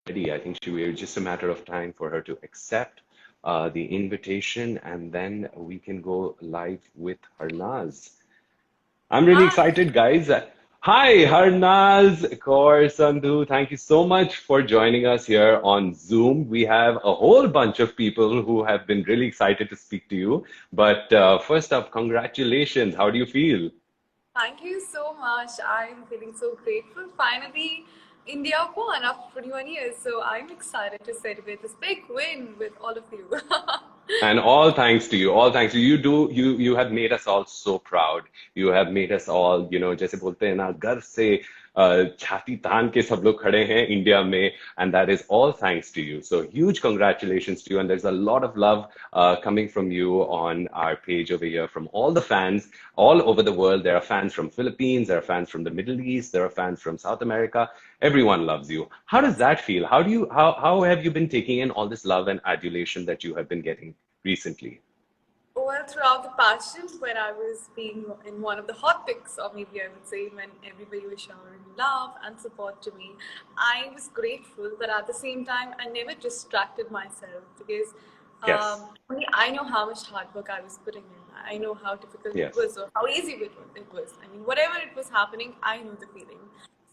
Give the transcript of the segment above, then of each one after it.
ready. I think it was just a matter of time for her to accept the invitation, and then we can go live with Harnaz. I'm really Hi. excited, guys. Hi, Harnaz, Kaur, Sandhu. Thank you so much for joining us here on Zoom. We have a whole bunch of people who have been really excited to speak to you. But first up, congratulations. How do you feel? Thank you so much. I'm feeling so grateful. Finally, India won after 21 years, so I'm excited to celebrate this big win with all of you. And all thanks to you, all thanks to you. You have made us all so proud. You have made us all, जैसे बोलते हैं ना, गर्व से छाती तान के सब लोग खड़े हैं इंडिया में, and that is all thanks to you. So huge congratulations to you, and there's a lot of love coming from you on our page over here from all the fans all over the world. There are fans from Philippines, there are fans from the Middle East, there are fans from South America. Everyone loves you. How does that feel? How have you been taking in all this love and adulation that you have been getting recently? Well, throughout the passion, when I was being in one of the hot picks, or maybe I would say when everybody was showering love and support to me, I was grateful, but at the same time, I never distracted myself because Yes. only I know how much hard work I was putting in. I know how difficult it Yes. was or how easy it was. I mean, whatever it was happening, I knew the feeling.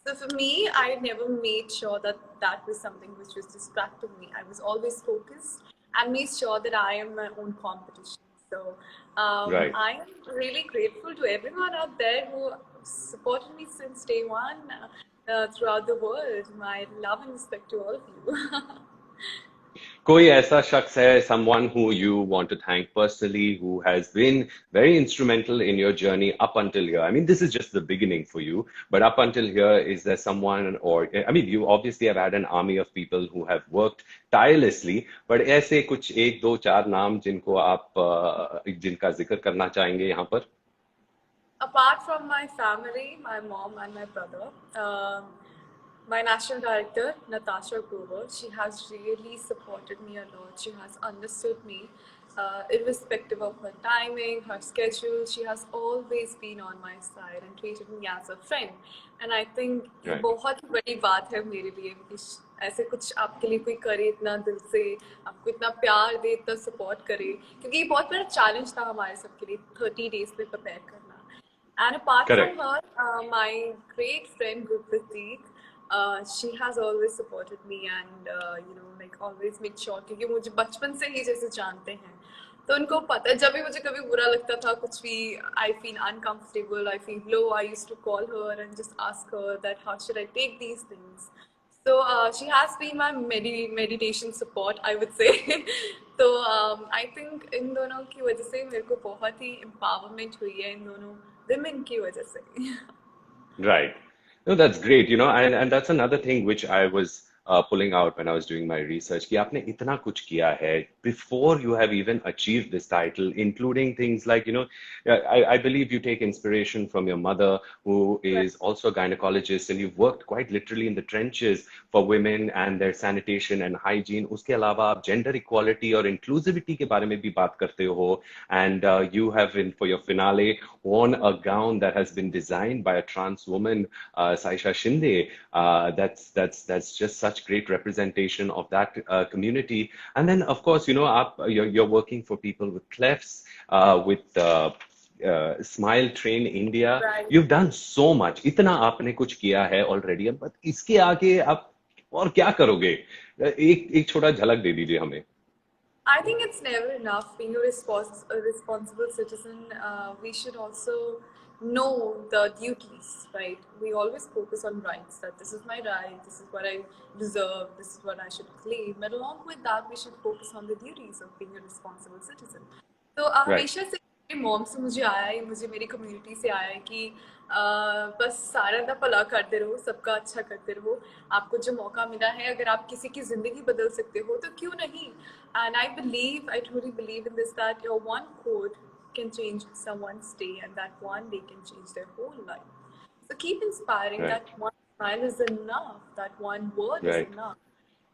So for me, I never made sure that that was something which was distracting me. I was always focused and made sure that I am my own competition. So Right. I'm really grateful to everyone out there who supported me since day one throughout the world. My love and respect to all of you. कोई ऐसा शख्स है, someone who you want to thank personally, who has been very instrumental in your journey up until here? I mean, this is just the beginning for you, but up until here, is there someone, or I mean, you obviously have had an army of people who have worked tirelessly, but ऐसे कुछ एक दो चार नाम जिनको आप जिनका जिक्र करना चाहेंगे यहाँ पर? Apart from my family, my mom and my brother, my national director, Natasha Grover, she has really supported me a lot. She has understood me, irrespective of her timing, her schedule. She has always been on my side and treated me as a friend. And I think ये Right. बहुत ही बड़ी बात है मेरे लिए कि ऐसे कुछ आपके लिए कोई करे इतना दिल से, आपको इतना प्यार दे, इतना सपोर्ट करे, क्योंकि ये बहुत बड़ा चैलेंज था हमारे सबके लिए 30 days में प्रिपेयर करना. And apart from Correct. her, my great friend Gurpreet, she has always supported me and like always made sure क्योंकि मुझे बचपन से ही जैसे जानते हैं तो उनको पता है जब भी मुझे कभी बुरा लगता था कुछ भी I feel uncomfortable, I feel low, I used to call her and just ask her that how should I take these things. So she has been my meditation support, I would say. तो I think इन दोनों की वजह से मेरे को बहुत ही empowerment हुई है इन दोनों women की वजह से. Right. No, that's great, and that's another thing which I was pulling out when I was doing my research, कि आपने इतना कुछ किया है before you have even achieved this title, including things like, yeah, I believe you take inspiration from your mother, who Right. is also a gynecologist, and you've worked quite literally in the trenches for women and their sanitation and hygiene. उसके अलावा आप gender equality और inclusivity के बारे में भी बात करते हो, and you have, for your finale, worn a gown that has been designed by a trans woman, Saisha Shinde. That's just such great representation of that community. And then, of course, you're working for people with clefts, with Smile Train India. Right. You've done so much. इतना आपने कुछ किया है already. But इसके आगे आप और क्या करोगे? एक एक छोटा झलक दे दीजिए हमें. I think it's never enough being a responsible citizen. We should also know the duties, right? We always focus on rights, that this is my right, this is what I deserve, this is what I should claim. But along with that, we should focus on the duties of being a responsible citizen. तो Right. हमेशा से मेरी mom से मुझे आया है, मुझे मेरी कम्युनिटी से आया है कि बस सारा दा भला करते रहो, सबका अच्छा करते रहो. आपको जो मौका मिला है, अगर आप किसी की ज़िंदगी बदल सकते हो तो क्यों नहीं. And I truly believe in this, that your one quote can change someone's day, and that one day can change their whole life. So keep inspiring. Right. That one smile is enough. That one word is Right. enough.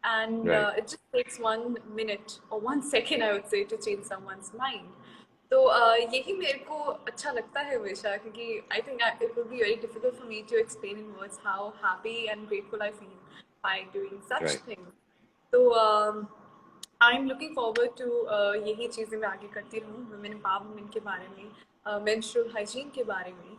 And Right. it just takes 1 minute or 1 second, I would say, to change someone's mind. तो यही मेरे को अच्छा लगता है हमेशा क्योंकि I think it will be very difficult for me to explain in words how happy and grateful I feel by doing such Right. things. So I am looking forward to यही चीज़ें मैं आगे करती रहूँ वुमेन एम्पावरमेंट के बारे में menstrual hygiene के बारे में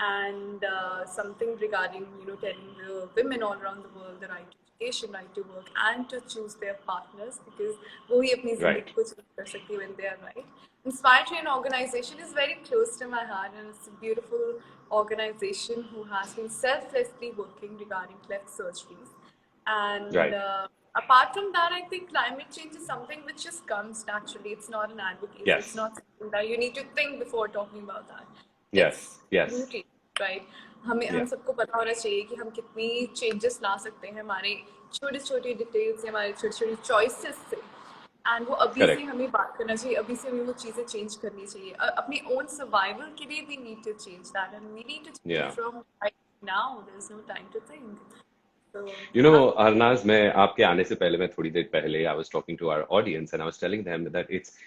and something regarding telling the women all around the world the right to education, right to work and to choose their partners because वो ही अपनी Right. ज़िंदगी को choose कर सकती है when they are right. Inspire Train organization is very close to my heart and it's a beautiful organization who has been selflessly working regarding cleft surgeries. And Right. apart from that, I think climate change is something which just comes naturally. It's not an advocacy. It's Yes. not something that you need to think before talking about that. Yes. It's Yes. beauty, right? हम Yeah. सबको पता होना चाहिए कि हम कितनी changes ला सकते हैं हमारे छोटे छोटे डिटेल्स से हमारे छोटे छोटे चॉइसेस से एंड वो अभी से Correct. हमें बात करना चाहिए अभी से हमें वो चीज़ें चेंज करनी चाहिए अपनी ओन सर्वाइवल के लिए we need to change that and we need to change Yeah. From right now there is no time to think so You know, Arnaz, मैं आपके आने से पहले मैं थोड़ी देर पहले I was talking to our audience and I was telling them that it's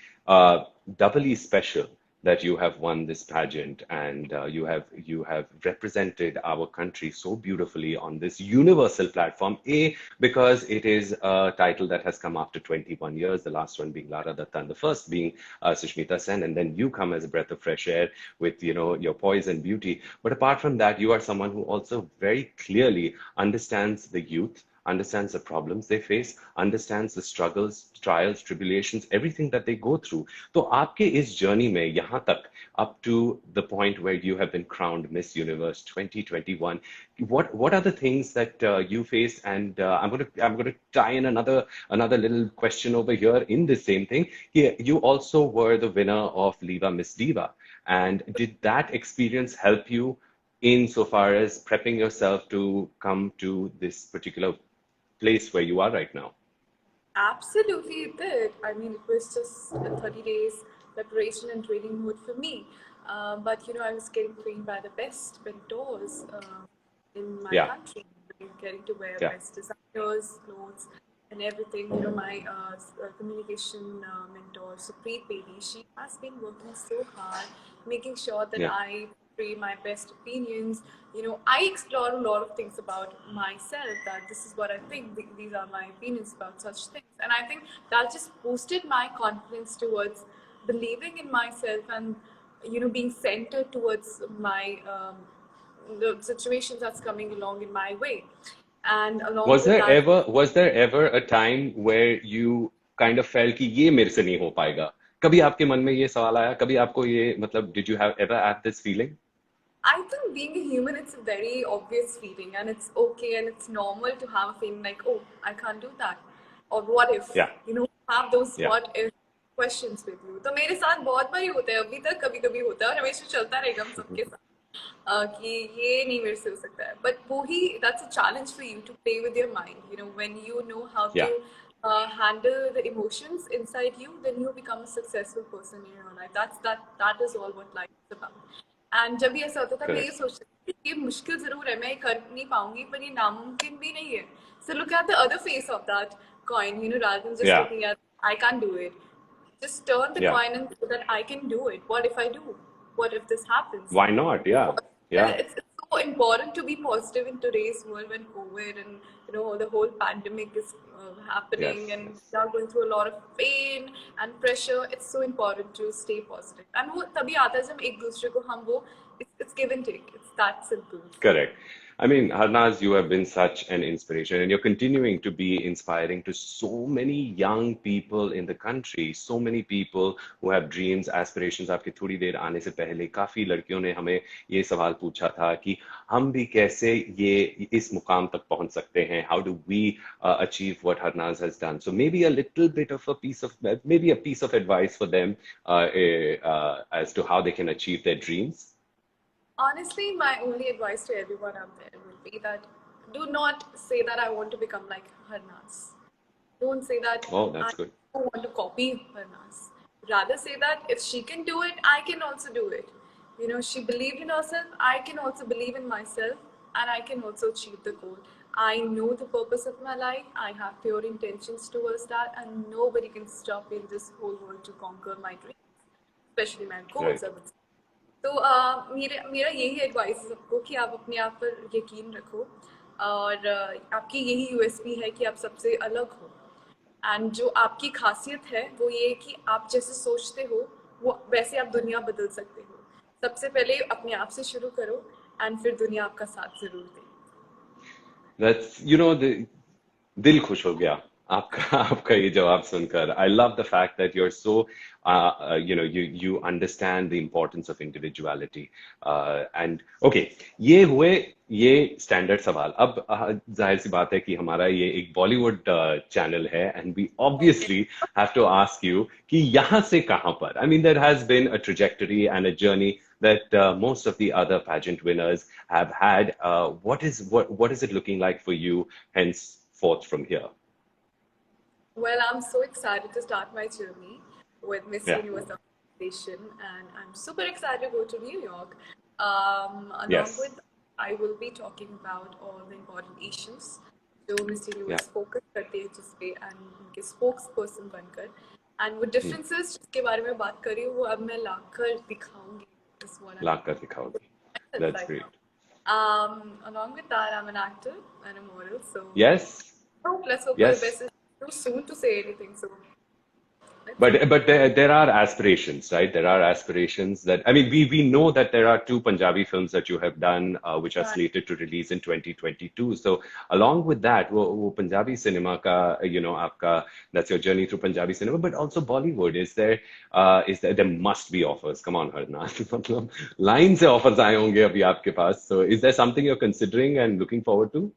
doubly special that you have won this pageant and you have represented our country so beautifully on this universal platform. A, because it is a title that has come after 21 years, the last one being Lara Datta and the first being Sushmita Sen, and then you come as a breath of fresh air with your poise and beauty. But apart from that, you are someone who also very clearly understands the youth, understands the problems they face, understands the struggles, trials, tribulations, everything that they go through. तो आपके इस journey में यहाँ तक up to the point where you have been crowned Miss Universe 2021, what are the things that you faced? And I'm going to tie in another little question over here in the same thing. You also were the winner of Liva Miss Diva, and did that experience help you insofar as prepping yourself to come to this particular place where you are right now? Absolutely, it did. I mean, it was just a 30 days preparation and training mode for me. But I was getting trained by the best mentors in my Yeah, country, getting to wear yeah, best designers, clothes, and everything. My communication mentor, Supreet Bedi, she has been working so hard, making sure that yeah, I portray my best opinions. I explore a lot of things about myself that this is what I think, these are my opinions about such things. And I think that just boosted my confidence towards believing in myself and, being centered towards my, the situations that's coming along in my way. And along Was with there that, ever was there ever a time where you kind of felt कि ये मेरे से नहीं हो पाएगा? कभी आपके मन में ये सवाल आया? कभी आपको ये मतलब did you have ever had this feeling? I think being a human, it's a very obvious feeling, and it's okay and it's normal to have a feeling like, oh, I can't do that, or what if, Yeah, have those yeah, what if questions with you. तो मेरे साथ बहुत बारी होता है, अभी तक कभी कभी होता है और हमेशा चलता रहेगा हम सबके साथ कि ये नहीं मेरे से हो सकता है. But वो ही that's a challenge for you to play with your mind. When you know how yeah, to handle the emotions inside you, then you become a successful person in your life. That is all what life is about. And जब भी ऐसा होता था मैं ये correct. सोचती थी कि ये मुश्किल जरूर है मैं ये कर नहीं पाऊंगी पर ये नामुमकिन भी नहीं है so look at the other face of that coin rather than just Yeah, looking at I can't do it, just turn the yeah. coin and say that I can do it. What if I do? What if this happens? Why not? Yeah, yeah, It's so important to be positive in today's world when COVID and the whole pandemic is yes, happening and yes. we are going through a lot of pain and pressure. It's so important to stay positive. And वो तभी आता है जब एक दूसरे को हम वो it's give and take. It's that simple. Correct. I mean, Harnaz, you have been such an inspiration, and you're continuing to be inspiring to so many young people in the country, so many people who have dreams, aspirations. आपके थोड़ी देर आने से पहले काफी लड़कियों ने हमें ये सवाल पूछा था कि हम भी कैसे ये इस मुकाम तक पहुंच सकते हैं? How do we achieve what Harnaz has done? So maybe a little bit of a piece of, maybe a piece of advice for them as to how they can achieve their dreams. Honestly, my only advice to everyone out there would be that do not say that I want to become like Harnas. Don't say that Oh, I that's good. don't want to copy Harnas. Rather say that if she can do it, I can also do it. She believed in herself, I can also believe in myself, and I can also achieve the goal. I know the purpose of my life, I have pure intentions towards that, and nobody can stop me in this whole world to conquer my dreams, especially my goals, Right. I would say. तो मेरा यही advice है सबको कि आप अपने आप पर यकीन रखो और आपकी यही यूएसपी है कि आप सबसे अलग हो। एंड जो आपकी खासियत है वो ये है कि आप जैसे सोचते हो वो वैसे आप दुनिया बदल सकते हो। सबसे पहले अपने आप से शुरू करो एंड फिर दुनिया आपका साथ जरूर दे। That's, you know, the दिल खुश हो गया आपका आपका ये जवाब सुनकर. I love the fact that you're so you know, you understand the importance of individuality. And okay, ये हुए ये स्टैंडर्ड सवाल. अब जाहिर सी बात है कि हमारा ये एक बॉलीवुड चैनल है and we obviously have to ask you कि यहाँ से कहाँ पर. I mean, there has been a trajectory and a journey that most of the other pageant winners have had. What is it looking like for you henceforth from here? Well, I'm so excited to start my journey with Miss Yeah. Universe Foundation, and I'm super excited to go to New York. Along Yes. with, I will be talking about all the important issues जो Miss Yeah. Universe focus करती है जिस पे and उनके spokesperson बनकर and वो Hmm. differences जिसके बारे में बात कर रही हूँ वो अब मैं लाकर दिखाऊंगी. Is what I'm locker दिखाओगी. That's right great. now. Along with that, I'm an actor and a model, so Yes. let's hope for the Yes. best. It's too soon to say anything, so let's see. But there are aspirations, right? There are aspirations that, I mean, we know that there are two Punjabi films that you have done, which are Right. slated to release in 2022. So along with that, वो Punjabi cinema का, you know, आपका, that's your journey through Punjabi cinema, but also Bollywood. Is there, there must be offers. Come on, Harnath. मतलब line से offers आए होंगे अभी आपके पास. So is there something you're considering and looking forward to?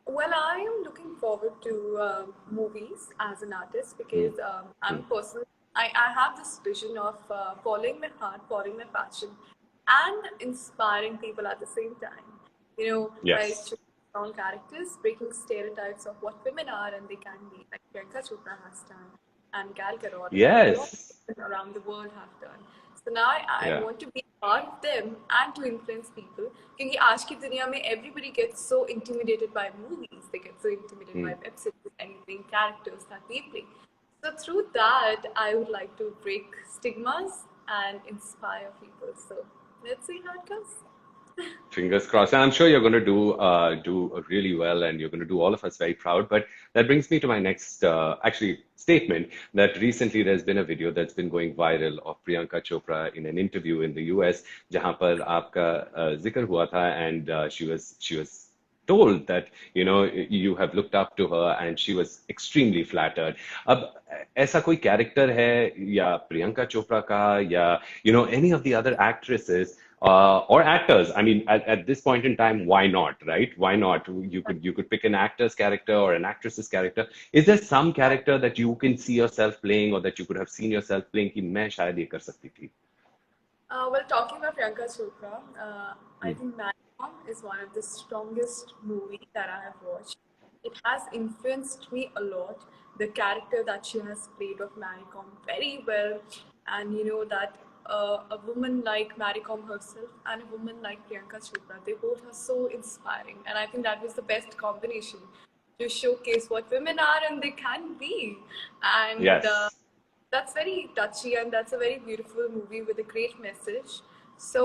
Well, I am looking forward to movies as an artist Hmm. because Hmm. I'm personally, I have this vision of following my heart, following my passion, and inspiring people at the same time. You know, by Yes. choosing strong characters, breaking stereotypes of what women are and they can be, like Priyanka Chopra has done, and Gal Gadot, and a lot of Yes. women around the world have done. So now I Yeah. want to be a part of them and to influence people. क्योंकि आज की दुनिया में everybody gets so intimidated by movies, they get so intimidated Hmm. by web series, anything, characters that we play. So through that, I would like to break stigmas and inspire people. So let's see how it goes. Fingers crossed. And I'm sure you're going to do really well, and you're going to do all of us very proud. But that brings me to my next actually statement that recently there's been a video that's been going viral of Priyanka Chopra in an interview in the US, जहाँ पर आपका जिक्र हुआ था, and she was told that you know you have looked up to her and she was extremely flattered. अब ऐसा कोई character है या प्रियंका चोपड़ा का या you know any of the other actresses or actors. I mean, at this point in time, why not, right? Why not? You could pick an actor's character or an actress's character. Is there some character that you can see yourself playing or that you could have seen yourself playing कि मैं शायद ये कर सकती थी? Well, talking about Priyanka Chopra, I Hmm. think Marathon is one of the strongest movies that I have watched. It has influenced me a lot. The character that she has played of Maricom very well, and you know that a woman like Maricom herself and a woman like Priyanka Chopra, they both are so inspiring, and I think that was the best combination to showcase what women are and they can be, and Yes. that's very touchy and that's a very beautiful movie with a great message. So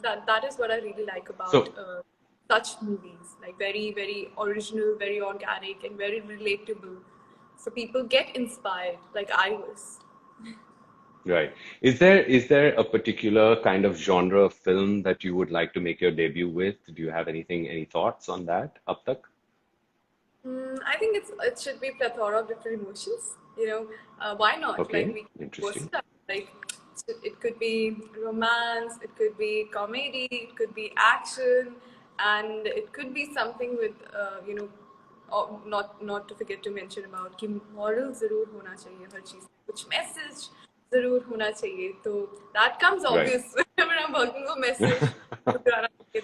that is what I really like about So such movies, like very original, very organic, and very relatable. So people get inspired, like I was. right. Is there a particular kind of genre of film that you would like to make your debut with? Do you have any thoughts on that? Up tak? I think it should be plethora of different emotions. You know, why not? Like Okay. we can Interesting. versatile. Like it could be romance, it could be comedy, it could be action, and it could be something with you know, not to forget to mention about कि moral जरूर होना चाहिए हर चीज में, कुछ message जरूर होना चाहिए. तो that comes Right. obvious when I'm working on message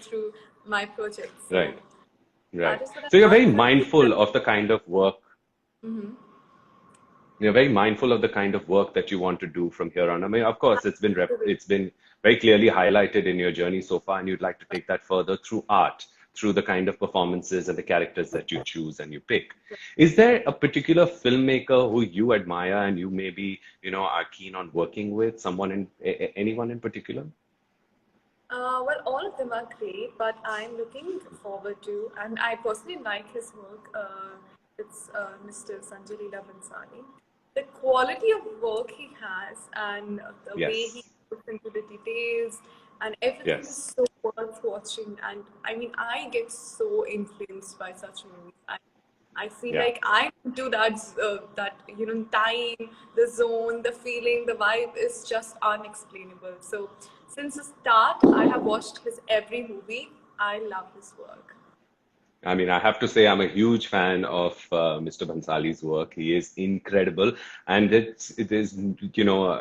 through my project. So Right. that Right. is what So you're I very love. mindful of the kind of work, Mm-hmm. you're very mindful of the kind of work that you want to do from here on. I mean, of course, it's been very clearly highlighted in your journey so far, and you'd like to take that further through art, through the kind of performances and the characters that you choose and you pick. Is there a particular filmmaker who you admire and you maybe, you know, are keen on working with? Someone anyone in particular? Well, all of them are great, but I'm looking forward to, and I personally like his work. It's Mr. Sanjay Leela Bhansali. The quality of work he has, and the way he Yes, looks into the details, and everything is yes, so worth watching. And I mean, I get so influenced by such movies. I feel yeah. like I do that time, the zone, the feeling, the vibe is just unexplainable. So since the start, I have watched his every movie. I love his work. I mean, I have to say, I'm a huge fan of Mr. Bhansali's work. He is incredible, and it is, you know,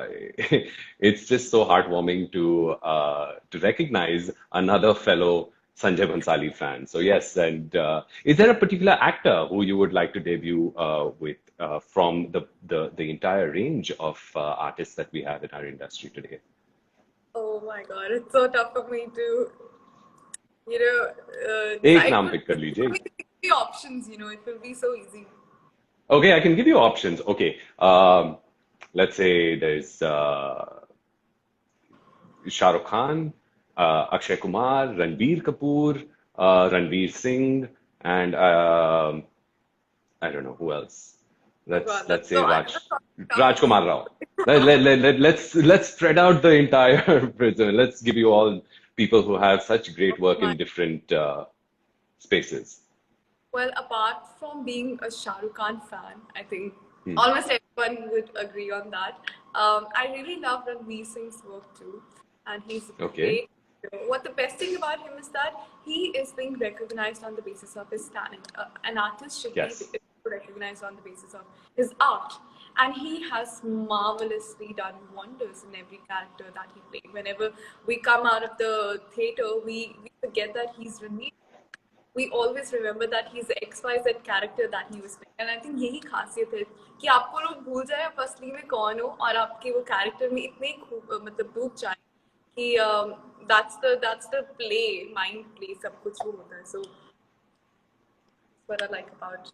it's just so heartwarming to recognize another fellow Sanjay Bhansali fan. So yes, and is there a particular actor who you would like to debut with from the entire range of artists that we have in our industry today? Oh my God, it's so tough for me to एक decide. नाम But pick कर लीजिए. give me the options. It will be so easy. Okay, I can give you options. Okay, let's say there's Shah Rukh Khan, Akshay Kumar, Ranbir Kapoor, Ranveer Singh, and I don't know who else. Oh Let's God, let's that's say so. I never thought of counting. Rajkumar Rao. Let's spread out the entire prison. Let's give you all people who have such great work My in different spaces. Well, apart from being a Shah Rukh Khan fan, I think Hmm. almost everyone would agree on that. I really love Ranveer Singh's work too, and he's Okay. great. What the best thing about him is that he is being recognized on the basis of his talent. An artist should be Yes. recognized on the basis of his art, and he has marvelously done wonders in every character that he played. Whenever we come out of the theater, we forget that he's Ranveer. We always remember that he's the XYZ character that he was playing. And I think यही खासियत है कि आपको लोग भूल जाए आप असली में कौन हो और आपके वो कैरेक्टर में इतने मतलब डूब जाए कि that's the play mind play सब कुछ वो होता है. So what I like about his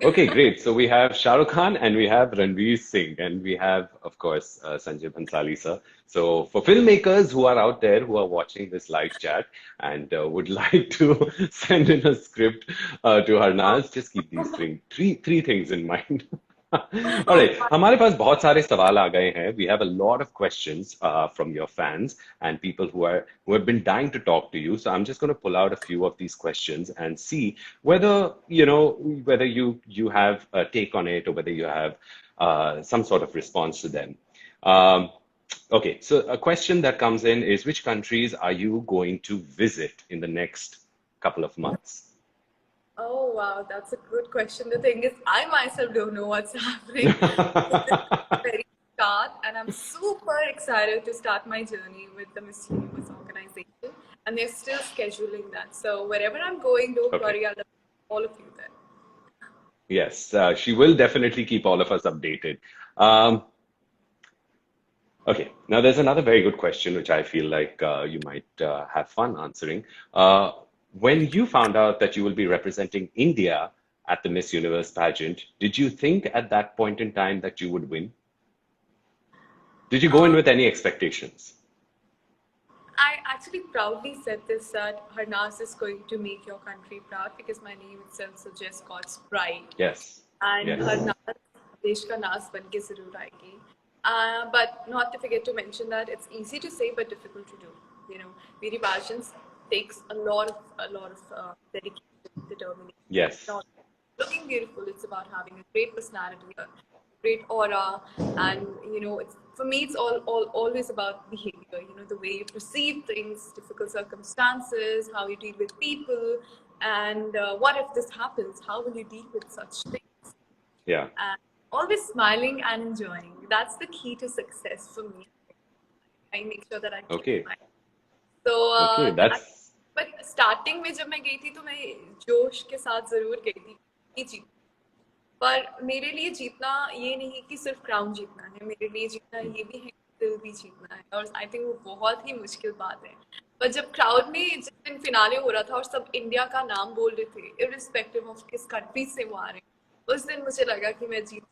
Okay, acting. great. So we have Shah Rukh Khan and we have Ranveer Singh and we have, of course, Sanjay Bhansali sir. So for filmmakers who are out there who are watching this live chat and would like to send in a script to Harnaz, just keep these three things in mind. All right, हमारे पास बहुत सारे सवाल आ गए हैं. We have a lot of questions from your fans and people who have been dying to talk to you. So I'm just going to pull out a few of these questions and see whether whether you have a take on it or whether you have some sort of response to them. Um, okay, so a question that comes in is which countries are you going to visit in the next couple of months? Oh wow, that's a good question. The thing is, I myself don't know what's happening. This is the very start, and I'm super excited to start my journey with the Miss Universe organization. And they're still scheduling that. So wherever I'm going, don't Okay. worry, I'll have all of you there. Yes, she will definitely keep all of us updated. Um, okay, now there's another very good question which I feel like you might have fun answering. When you found out that you will be representing India at the Miss Universe pageant, did you think at that point in time that you would win? Did you go in Um, with any expectations? I actually proudly said this that Harnas is going to make your country proud because my name itself suggests God's pride. Yes, And her yes, नाज देश का नाज बन के जरूर आएगी. But not to forget to mention that it's easy to say but difficult to do. Beauty pageants takes a lot of dedication, determination. It's yes, not looking beautiful. It's about having a great personality, a great aura, and it's for me. It's all always about behavior. The way you perceive things, difficult circumstances, how you deal with people, and what if this happens? How will you deal with such things? yeah. And always smiling and enjoying. That's the key to success for me. I make sure that I keep Okay, smiling. So okay, that's but starting में जब मैं गई थी तो मैं जोश के साथ जरूर गई थी कि जीत. पर मेरे लिए जीतना ये नहीं कि सिर्फ क्राउन जीतना है. मेरे लिए जीतना ये भी है कि दिल भी जीतना है. और आई थिंक वो बहुत ही मुश्किल बात है. पर जब क्राउड में जिस दिन फिनाले हो रहा था और सब इंडिया का नाम बोल रहे थे इररिस्पेक्टिव ऑफ किस कंट्री से वो आ रहे हैं, उस दिन मुझे लगा कि मैं जीत,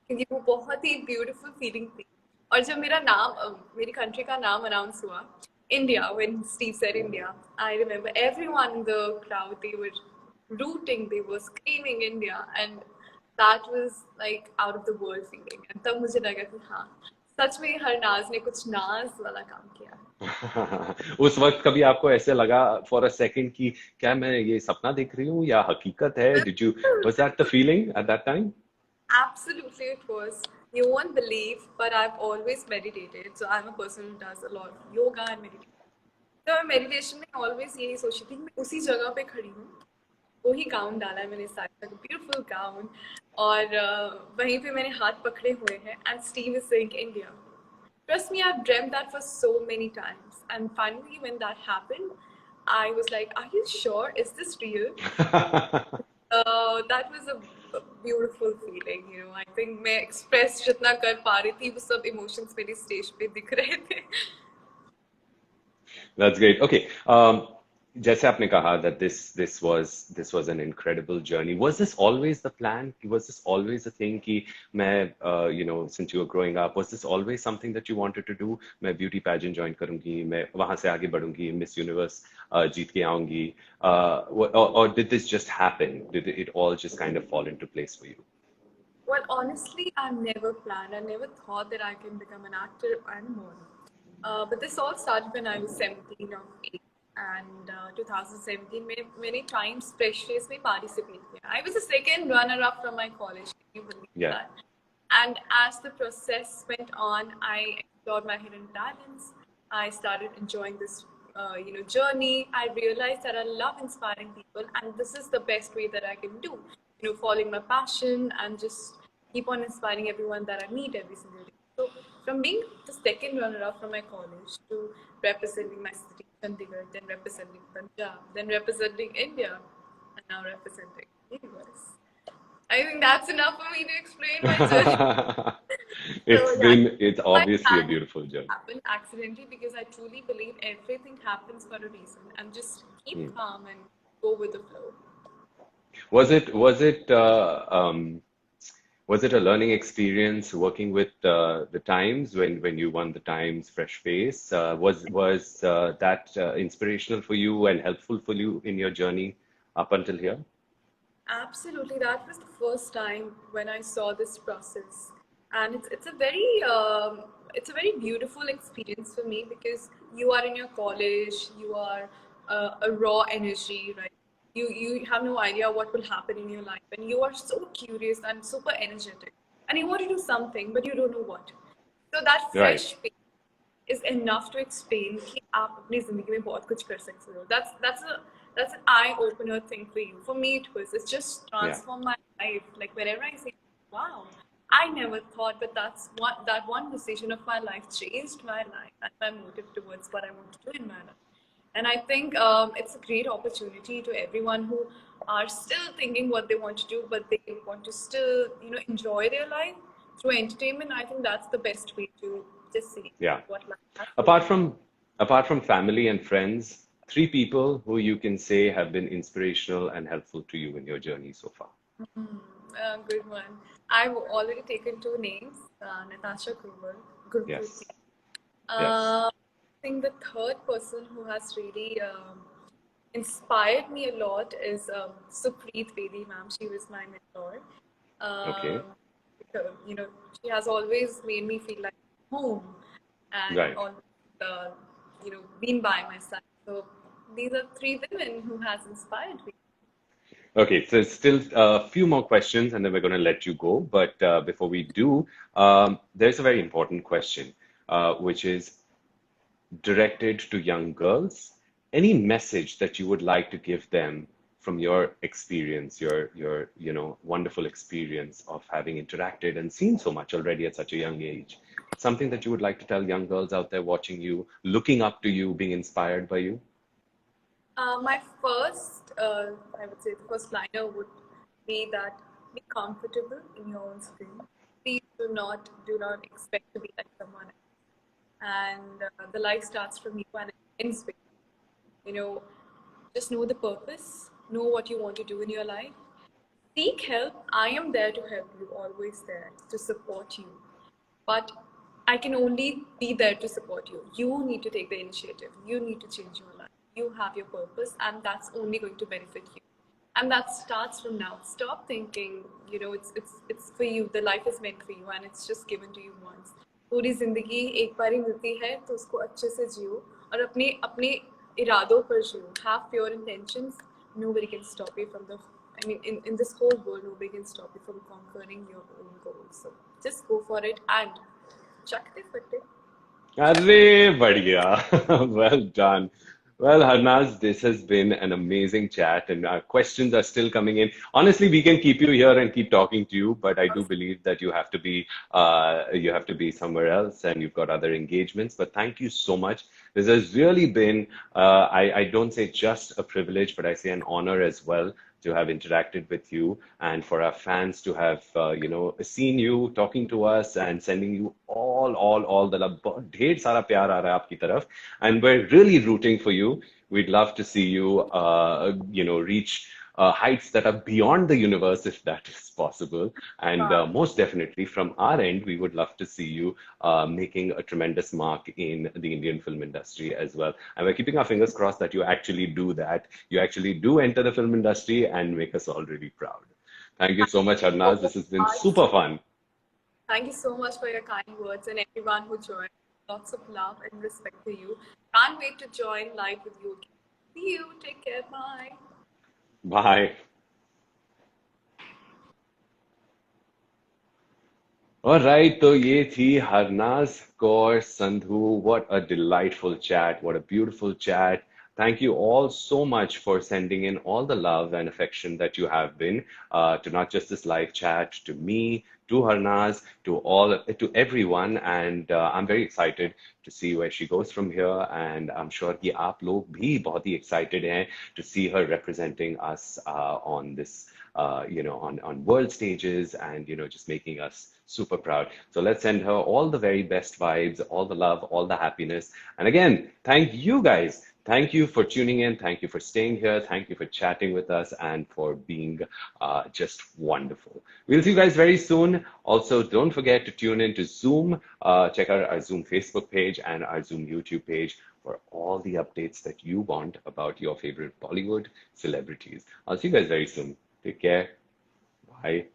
क्योंकि वो बहुत ही ब्यूटीफुल फीलिंग थी. और जब मेरा नाम मेरी कंट्री का नाम अनाउंस हुआ India, when Steve said India, I remember everyone in the crowd, they were rooting, they were screaming India, and that was like out of the world feeling. And तब मुझे लगा कि हाँ, सच में हरनाज ने कुछ नाज वाला काम किया है. उस वक्त कभी आपको ऐसे लगा फॉर अ सेकंड कि क्या मैं ये सपना देख रही हूँ या हकीकत है? Did you was that the feeling at that time? Absolutely, it was. You won't believe, but I've always meditated. So I'm a person who does a lot of yoga and meditation. तो मैं meditation में always यही सोचती थी कि मैं उसी जगह पे खड़ी हूँ, वही गाउन डाला है मैंने साथ में, ब्यूटीफुल गाउन, और वहीं पे मैंने हाथ पकड़े हुए हैं, and Steve is saying India. Trust me, I've dreamt that for so many times. And finally, when that happened, I was like, are you sure? Is this real? That was a beautiful feeling, you know. I think मैं express जितना कर पा रही थी, वो सब emotions मेरे stage पे दिख रहे थे. That's great. Okay. जैसे आपने कहा that this was an incredible journey. Was this always the plan? Was this always a thing कि मैं you know, since you were growing up, was this always something that you wanted to do? मैं beauty pageant join करूंगी, मैं वहां से आगे बढ़ूंगी, Miss Universe जीत के आऊंगी, or did this just happen? Did it all just kind of fall into place for you? Well, honestly, I never planned. I never thought that I can become an actor and a model. But this all started when I was 17 or 8. And 2017 में मैंने Times Fresh Face में participate किया. I was the second runner-up from my college. Can you believe Yeah. that? And as the process went on, I explored my hidden talents. I started enjoying this, journey. I realized that I love inspiring people, and this is the best way that I can do. You know, following my passion and just keep on inspiring everyone that I meet every single day. So, from being the second runner-up from my college to representing my city, Chandigarh, then representing Punjab, then representing India, and now representing the universe. I think that's enough for me to explain my journey. So yeah, It's my obviously a plan beautiful journey. happened accidentally because I truly believe everything happens for a reason, and just keep calm and go with the flow. Was it was it a learning experience working with the Times when you won the Times Fresh Face? Was that inspirational for you and helpful for you in your journey up until here? Absolutely, that was the first time when I saw this process, and it's a very beautiful experience for me because you are in your college, you are a raw energy, right? You have no idea what will happen in your life, and you are so curious and super energetic, and you want to do something, but you don't know what. So that Right. fresh is enough to explain कि आप अपनी ज़िंदगी में बहुत कुछ कर सकते हो. That's an eye opener thing for you. For me, it was. It's just Yeah. transformed my life. Like whenever I say, "Wow, I never thought," but that one decision of my life changed my life and my motive towards what I want to do in my life. And I think it's a great opportunity to everyone who are still thinking what they want to do, but they want to still, enjoy their life through entertainment. I think that's the best way to just see Yeah. what life has for you. Apart from apart from family and friends, three people who you can say have been inspirational and helpful to you in your journey so far. Good one. I've already taken two names, Natasha Gruber, Gurpreet Yes. Singh. Yes. I think the third person who has really inspired me a lot is Supreet Bedi, ma'am. She was my mentor. Okay. Um, she has always made me feel like home, and Right. always, been by my side. So these are three women who has inspired me. Okay, so it's still a few more questions and then we're going to let you go. But before we do, there's a very important question, which is directed to young girls. Any message that you would like to give them from your experience, your wonderful experience of having interacted and seen so much already at such a young age? Something that you would like to tell young girls out there watching you, looking up to you, being inspired by you? My first, I would say, the first liner would be that be comfortable in your own skin. Please do not expect to be like someone else. And the life starts from you and it ends with you. Just know the purpose, know what you want to do in your life. Seek help. I am there to help you, always there to support you. But I can only be there to support you. You need to take the initiative. You need to change your life. You have your purpose, and that's only going to benefit you. And that starts from now. Stop thinking, it's for you. The life is meant for you, and it's just given to you once. पूरी जिंदगी एक बार ही मिलती है, तो उसको अच्छे से जियो और अपने अपने इरादों पर जियो. Have pure intentions. Nobody can stop you from the. I mean, in this whole world, nobody can stop you from conquering your own goals. So just go for it and चकते फटे. Arre, badhiya. Well done. Well, Harnaz, this has been an amazing chat, and our questions are still coming in. Honestly, we can keep you here and keep talking to you, but I do believe that you have to be somewhere else, and you've got other engagements. But thank you so much. This has really been, I don't say just a privilege, but I say an honor as well to have interacted with you and for our fans to have seen you talking to us and sending you all the love. बहुत ढेर सारा प्यार आ रहा है आपकी तरफ, and we're really rooting for you. We'd love to see you reach heights that are beyond the universe, if that is possible. And most definitely, from our end, we would love to see you making a tremendous mark in the Indian film industry as well. And we're keeping our fingers crossed that you actually do that. You actually do enter the film industry and make us all really proud. Thank you so much, Harnaz. This has been super fun. Thank you so much for your kind words and everyone who joined. Lots of love and respect to you. Can't wait to join live with you again. See you. Take care. Bye. Bye. All right, तो ये थी Harnaaz Kaur Sandhu. What a delightful chat. What a beautiful chat. Thank you all so much for sending in all the love and affection that you have been to not just this live chat, to me, to Harnaz, to everyone. And I'm very excited to see where she goes from here. And I'm sure कि आप लोग भी बहुत ही excited हैं to see her representing us on this on world stages and, just making us super proud. So let's send her all the very best vibes, all the love, all the happiness. And again, thank you guys. Thank you for tuning in. Thank you for staying here. Thank you for chatting with us and for being just wonderful. We'll see you guys very soon. Also, don't forget to tune in to Zoom. Check out our Zoom Facebook page and our Zoom YouTube page for all the updates that you want about your favorite Bollywood celebrities. I'll see you guys very soon. Take care. Bye.